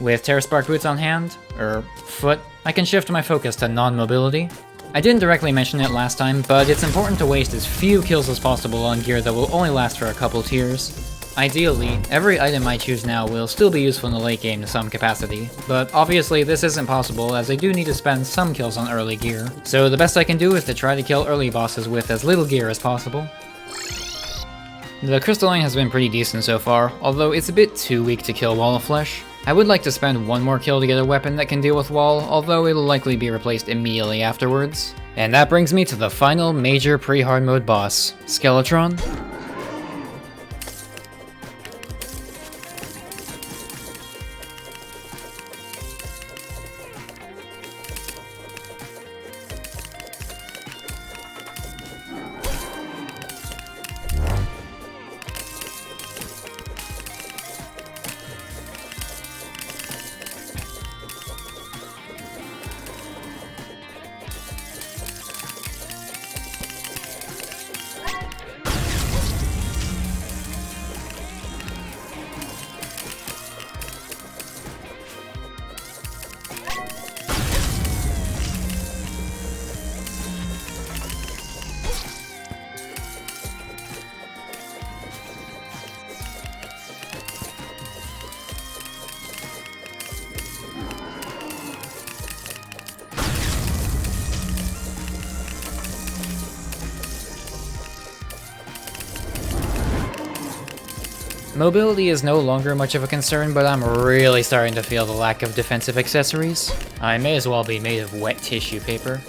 With Terra Spark boots on hand, or foot, I can shift my focus to non-mobility. I didn't directly mention it last time, but it's important to waste as few kills as possible on gear that will only last for a couple tiers. Ideally, every item I choose now will still be useful in the late game to some capacity, but obviously this isn't possible as I do need to spend some kills on early gear, so the best I can do is to try to kill early bosses with as little gear as possible. The crystalline has been pretty decent so far, although it's a bit too weak to kill Wall of Flesh. I would like to spend one more kill to get a weapon that can deal with Wall, although it'll likely be replaced immediately afterwards. And that brings me to the final major pre-hard mode boss, Skeletron. Mobility is no longer much of a concern, but I'm really starting to feel the lack of defensive accessories. I may as well be made of wet tissue paper.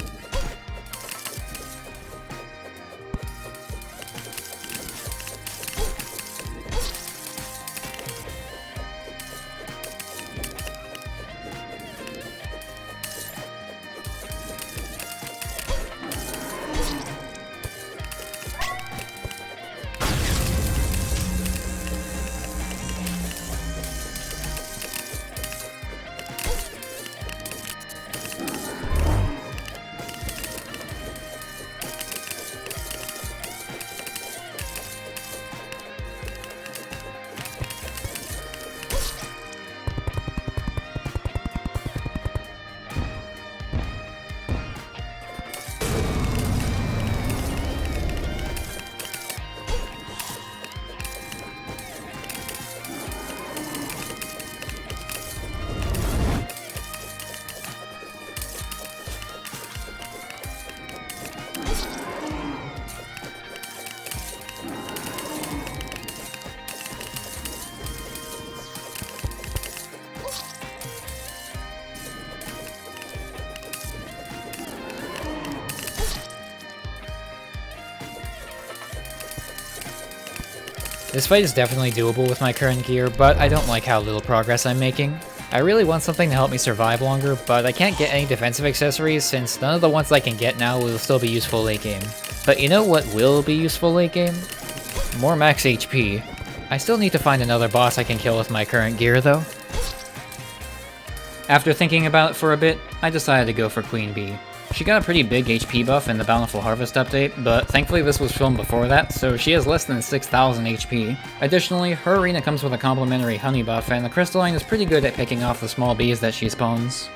This fight is definitely doable with my current gear, but I don't like how little progress I'm making. I really want something to help me survive longer, but I can't get any defensive accessories since none of the ones I can get now will still be useful late game. But you know what will be useful late game? More max HP. I still need to find another boss I can kill with my current gear though. After thinking about it for a bit, I decided to go for Queen Bee. She got a pretty big HP buff in the Bountiful Harvest update, but thankfully this was filmed before that, so she has less than 6,000 HP. Additionally, her arena comes with a complimentary honey buff, and the crystalline is pretty good at picking off the small bees that she spawns.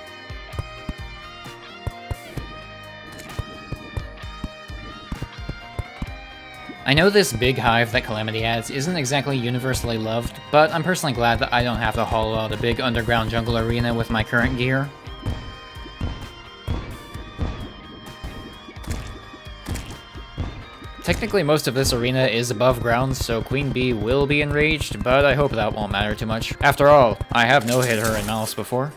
I know this big hive that Calamity adds isn't exactly universally loved, but I'm personally glad that I don't have to hollow out a big underground jungle arena with my current gear. Technically most of this arena is above ground, so Queen Bee will be enraged, but I hope that won't matter too much. After all, I have no-hit her in Malice before.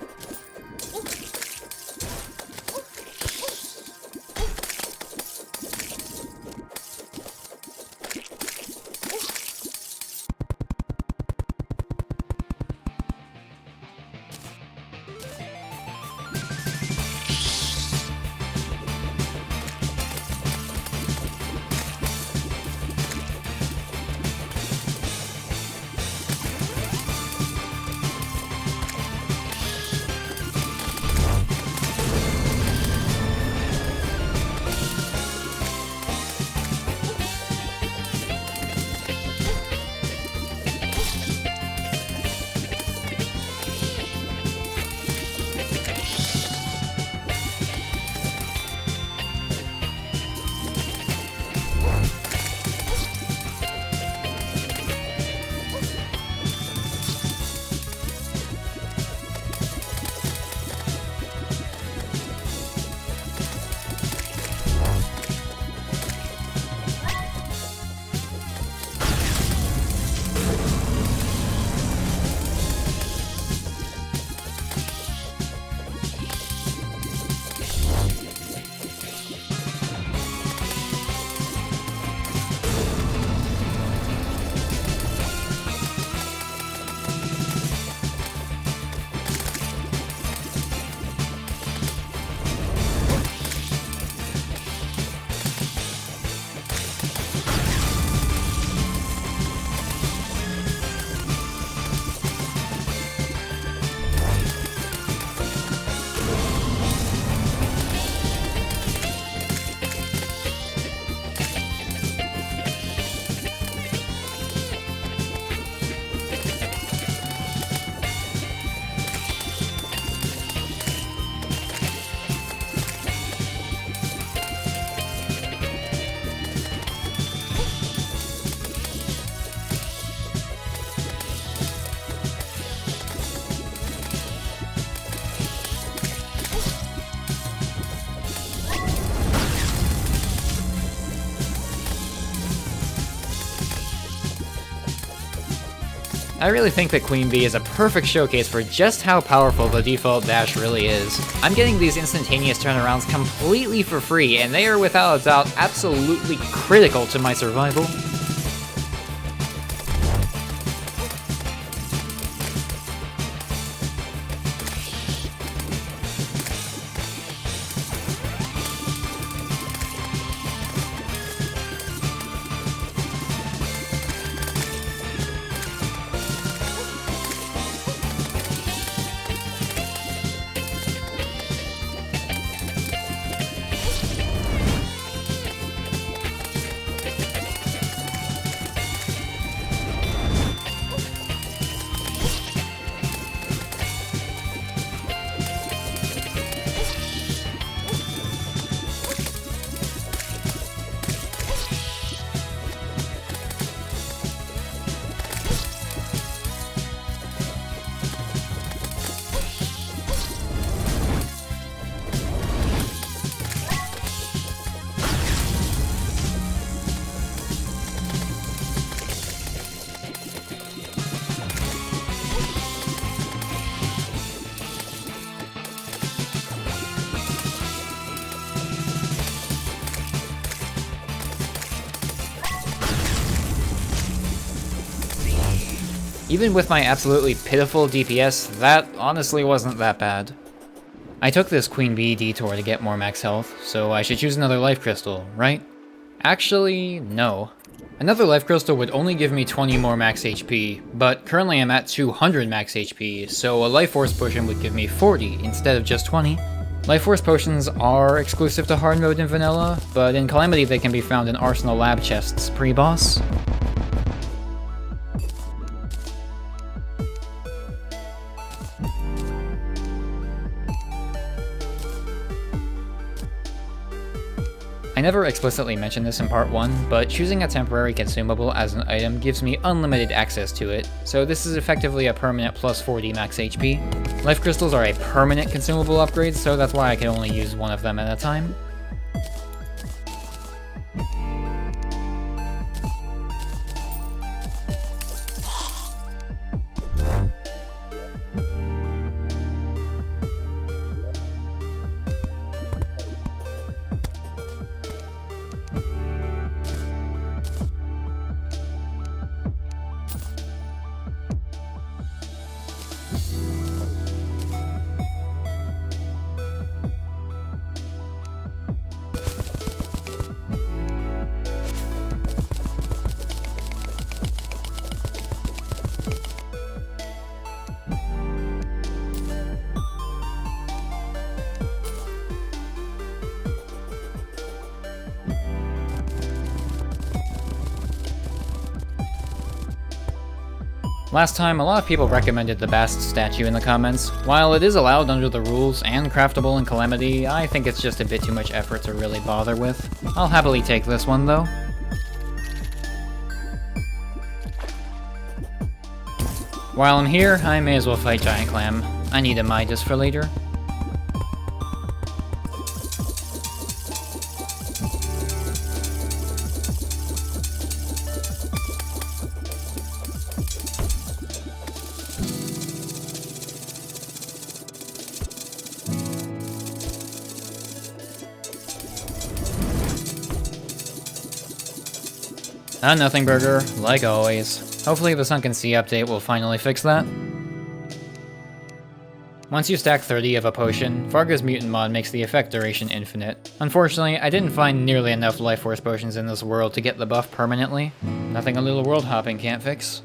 I really think that Queen Bee is a perfect showcase for just how powerful the default dash really is. I'm getting these instantaneous turnarounds completely for free, and they are without a doubt absolutely critical to my survival. Even with my absolutely pitiful DPS, that honestly wasn't that bad. I took this Queen Bee detour to get more max health, so I should choose another life crystal, right? Actually, no. Another life crystal would only give me 20 more max HP, but currently I'm at 200 max HP, so a life force potion would give me 40 instead of just 20. Life force potions are exclusive to hard mode in vanilla, but in Calamity they can be found in Arsenal lab chests pre-boss. I never explicitly mentioned this in part 1, but choosing a temporary consumable as an item gives me unlimited access to it, so this is effectively a permanent plus 40 max HP. Life crystals are a permanent consumable upgrade, so that's why I can only use one of them at a time. Last time, a lot of people recommended the Bast statue in the comments. While it is allowed under the rules and craftable in Calamity, I think it's just a bit too much effort to really bother with. I'll happily take this one though. While I'm here, I may as well fight Giant Clam. I need a Midas for later. A nothing burger, like always. Hopefully the Sunken Sea update will finally fix that. Once you stack 30 of a potion, Farga's mutant mod makes the effect duration infinite. Unfortunately, I didn't find nearly enough life force potions in this world to get the buff permanently. Nothing a little world hopping can't fix.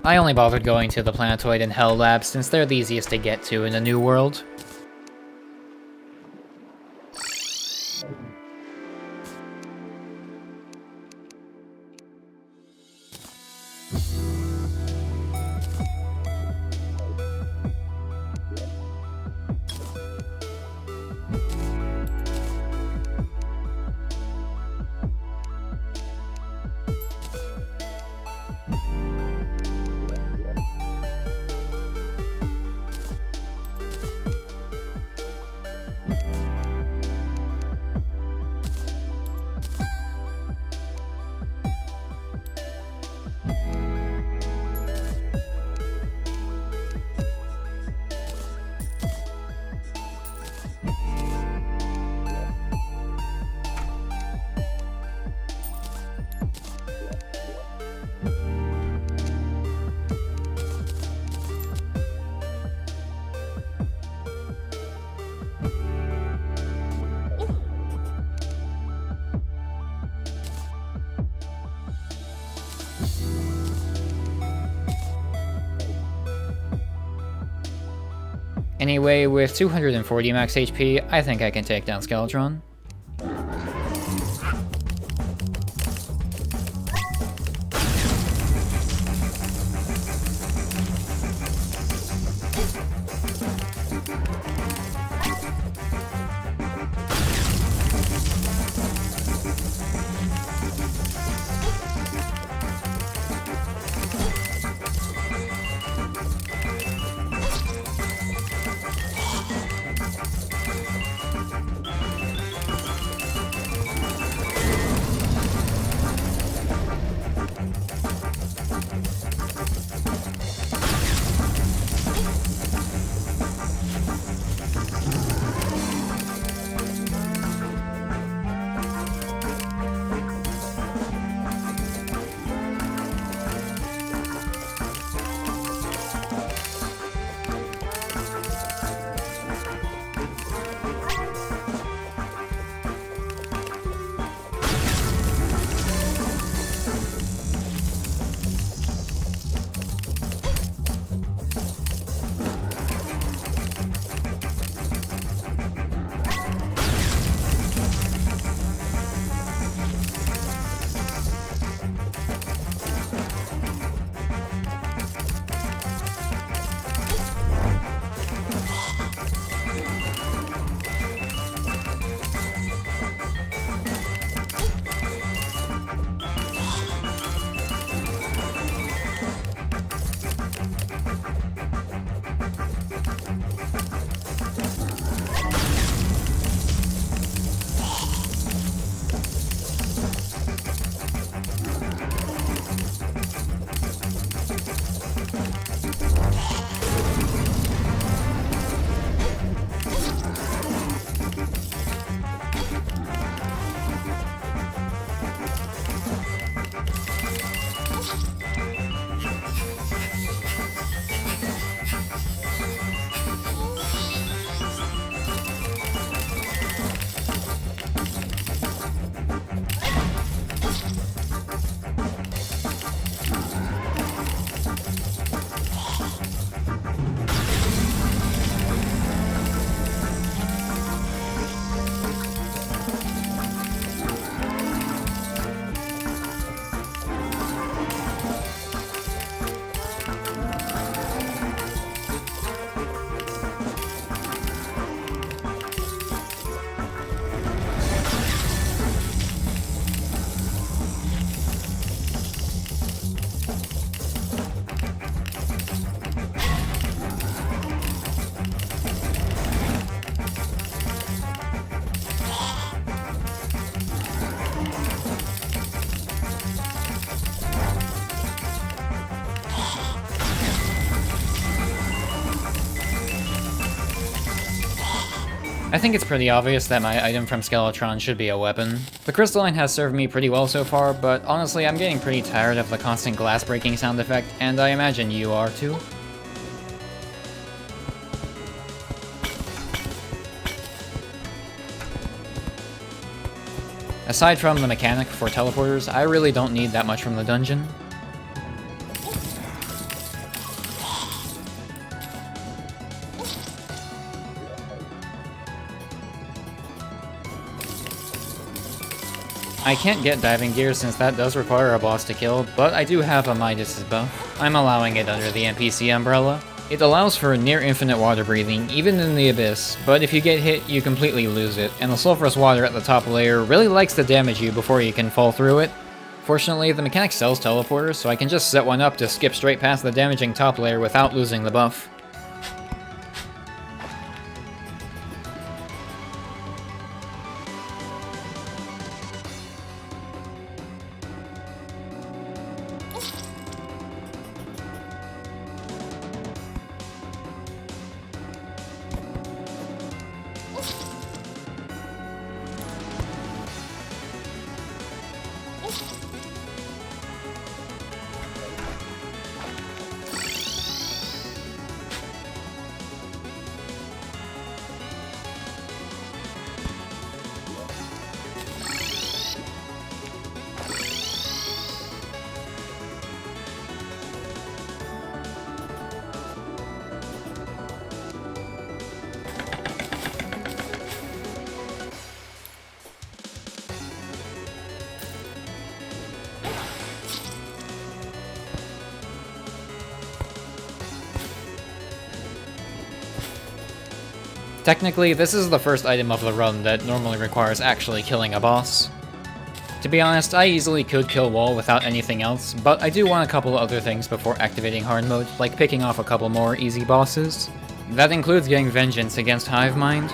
I only bothered going to the Planetoid and Hell Labs since they're the easiest to get to in a new world. Anyway, with 240 max HP, I think I can take down Skeletron. I think it's pretty obvious that my item from Skeletron should be a weapon. The crystalline has served me pretty well so far, but honestly I'm getting pretty tired of the constant glass breaking sound effect, and I imagine you are too. Aside from the mechanic for teleporters, I really don't need that much from the dungeon. I can't get diving gear since that does require a boss to kill, but I do have a Midas's buff. I'm allowing it under the NPC umbrella. It allows for near infinite water breathing, even in the abyss, but if you get hit, you completely lose it, and the sulfurous water at the top layer really likes to damage you before you can fall through it. Fortunately, the mechanic sells teleporters, so I can just set one up to skip straight past the damaging top layer without losing the buff. Technically, this is the first item of the run that normally requires actually killing a boss. To be honest, I easily could kill Wall without anything else, but I do want a couple other things before activating hard mode, like picking off a couple more easy bosses. That includes getting vengeance against Hivemind.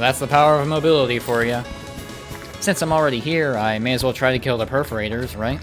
That's the power of mobility for you. Since I'm already here, I may as well try to kill the perforators, right?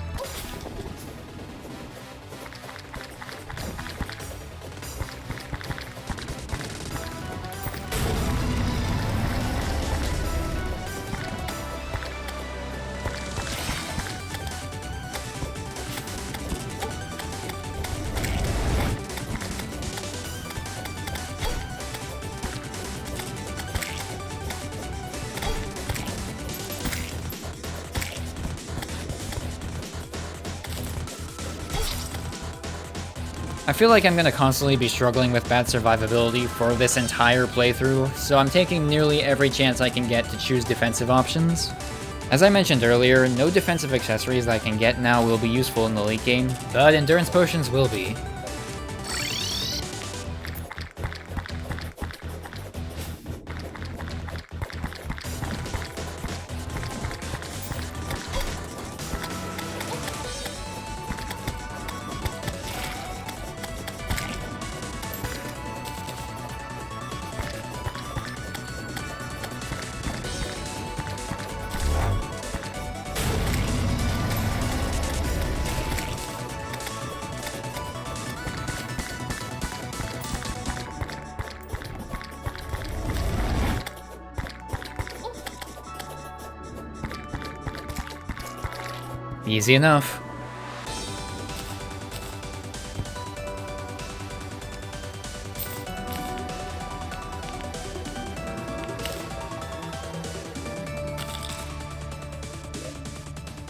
I feel like I'm gonna constantly be struggling with bad survivability for this entire playthrough, so I'm taking nearly every chance I can get to choose defensive options. As I mentioned earlier, no defensive accessories that I can get now will be useful in the late game, but endurance potions will be. Easy enough.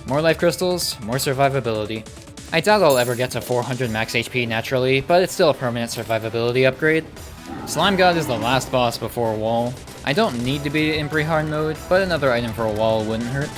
More life crystals, more survivability. I doubt I'll ever get to 400 max HP naturally, but it's still a permanent survivability upgrade. Slime God is the last boss before Wall. I don't need to beat it in pre-hard mode, but another item for a Wall wouldn't hurt.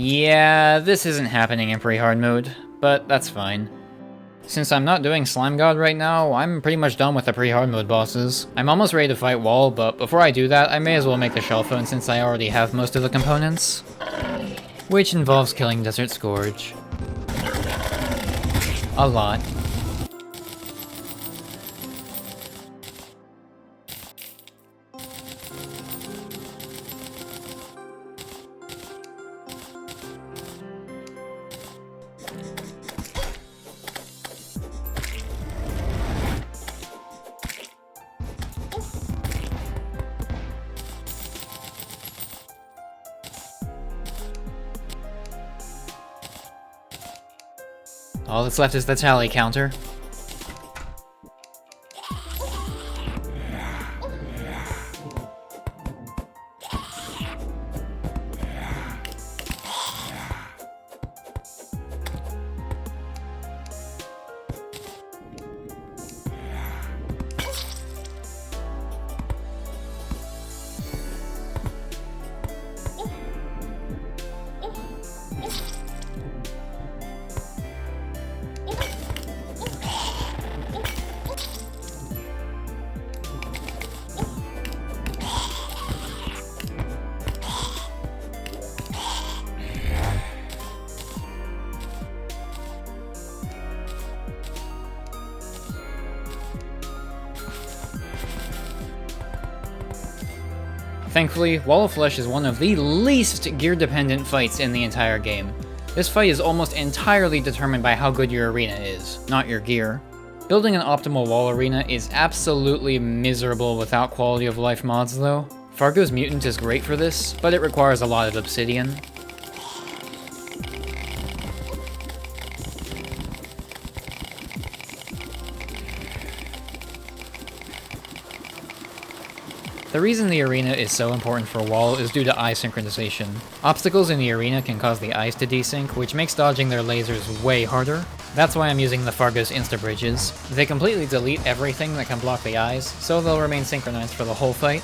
Yeah, this isn't happening in pre-hard mode, but that's fine. Since I'm not doing Slime God right now, I'm pretty much done with the pre-hard mode bosses. I'm almost ready to fight Wall, but before I do that, I may as well make the Shell Phone since I already have most of the components. Which involves killing Desert Scourge. A lot. All that's left is the tally counter. Thankfully, Wall of Flesh is one of the least gear-dependent fights in the entire game. This fight is almost entirely determined by how good your arena is, not your gear. Building an optimal wall arena is absolutely miserable without quality of life mods though. Fargo's Mutant is great for this, but it requires a lot of obsidian. The reason the arena is so important for Wall is due to eye synchronization. Obstacles in the arena can cause the eyes to desync, which makes dodging their lasers way harder. That's why I'm using the Fargo's insta-bridges. They completely delete everything that can block the eyes, so they'll remain synchronized for the whole fight.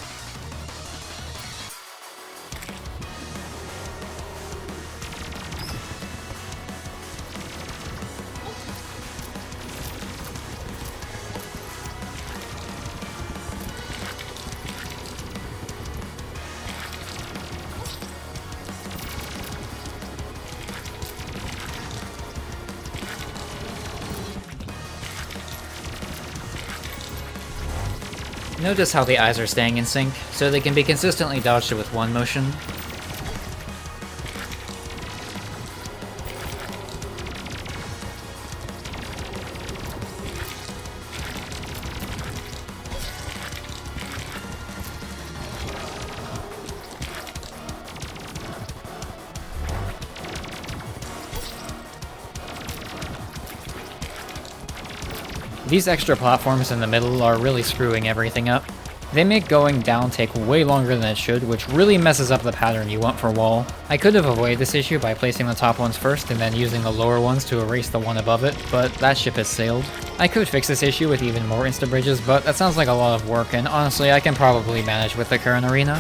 Notice how the eyes are staying in sync, so they can be consistently dodged with one motion. These extra platforms in the middle are really screwing everything up. They make going down take way longer than it should, which really messes up the pattern you want for Wall. I could have avoided this issue by placing the top ones first and then using the lower ones to erase the one above it, but that ship has sailed. I could fix this issue with even more insta-bridges, but that sounds like a lot of work, and honestly I can probably manage with the current arena.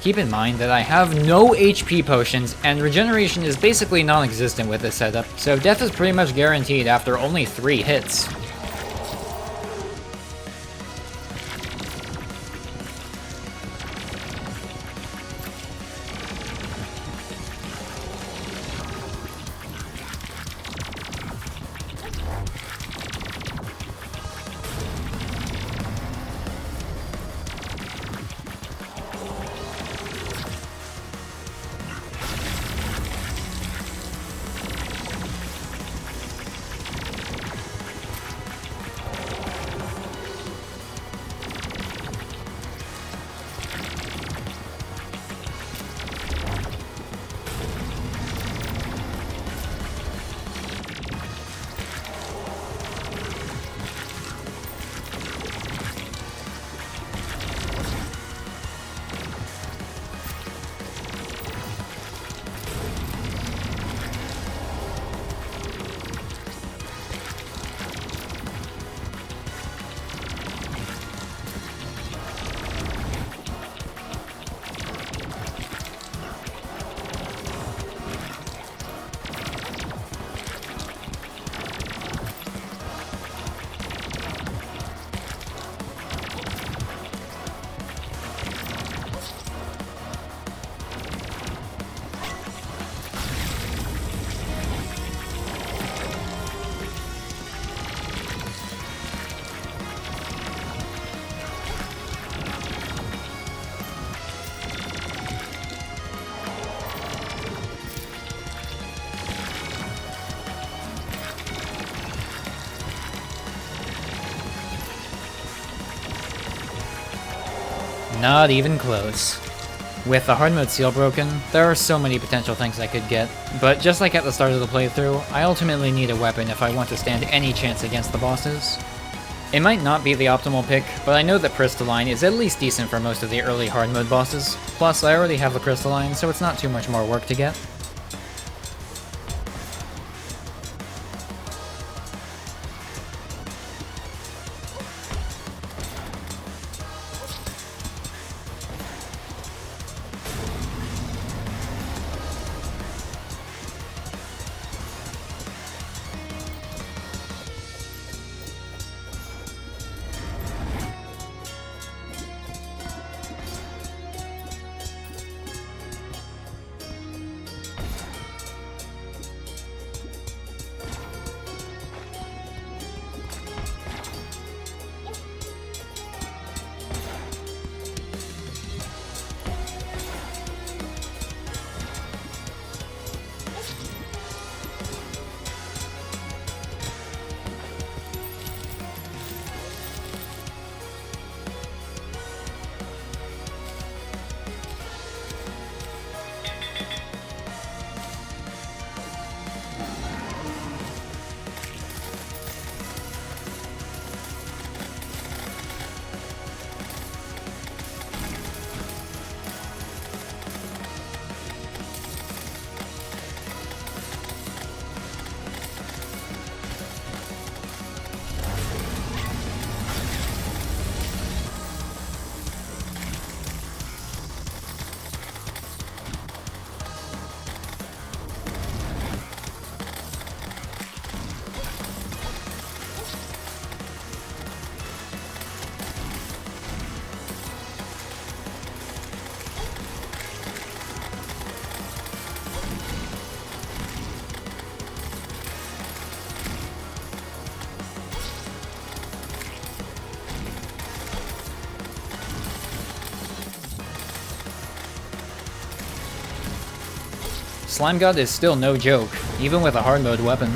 Keep in mind that I have no HP potions, and regeneration is basically non-existent with this setup, so death is pretty much guaranteed after only 3 hits. Not even close. With the hard mode seal broken, there are so many potential things I could get, but just like at the start of the playthrough, I ultimately need a weapon if I want to stand any chance against the bosses. It might not be the optimal pick, but I know that Crystalline is at least decent for most of the early hard mode bosses, plus I already have the Crystalline, so it's not too much more work to get. Slime God is still no joke, even with a hard mode weapon.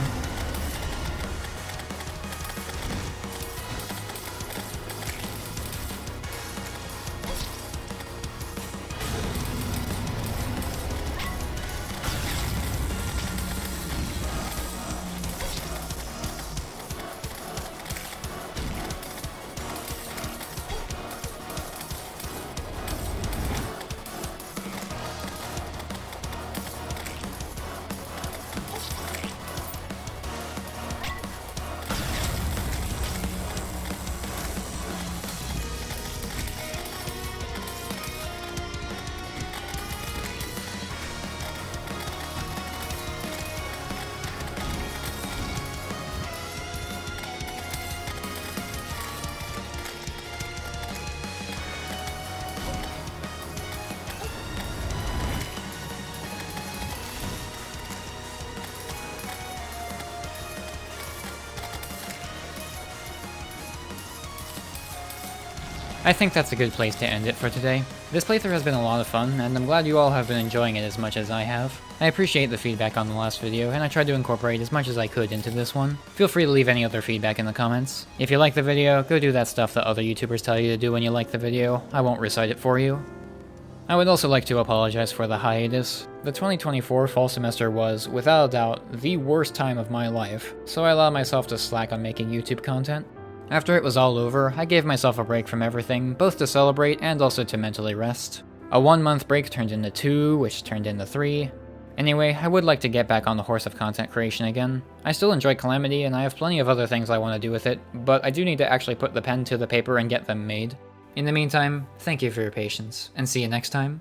I think that's a good place to end it for today. This playthrough has been a lot of fun, and I'm glad you all have been enjoying it as much as I have. I appreciate the feedback on the last video, and I tried to incorporate as much as I could into this one. Feel free to leave any other feedback in the comments. If you like the video, go do that stuff that other YouTubers tell you to do when you like the video. I won't recite it for you. I would also like to apologize for the hiatus. The 2024 fall semester was, without a doubt, the worst time of my life, so I allowed myself to slack on making YouTube content. After it was all over, I gave myself a break from everything, both to celebrate and also to mentally rest. A 1-month break turned into 2, which turned into 3. Anyway, I would like to get back on the horse of content creation again. I still enjoy Calamity, and I have plenty of other things I want to do with it, but I do need to actually put the pen to the paper and get them made. In the meantime, thank you for your patience, and see you next time.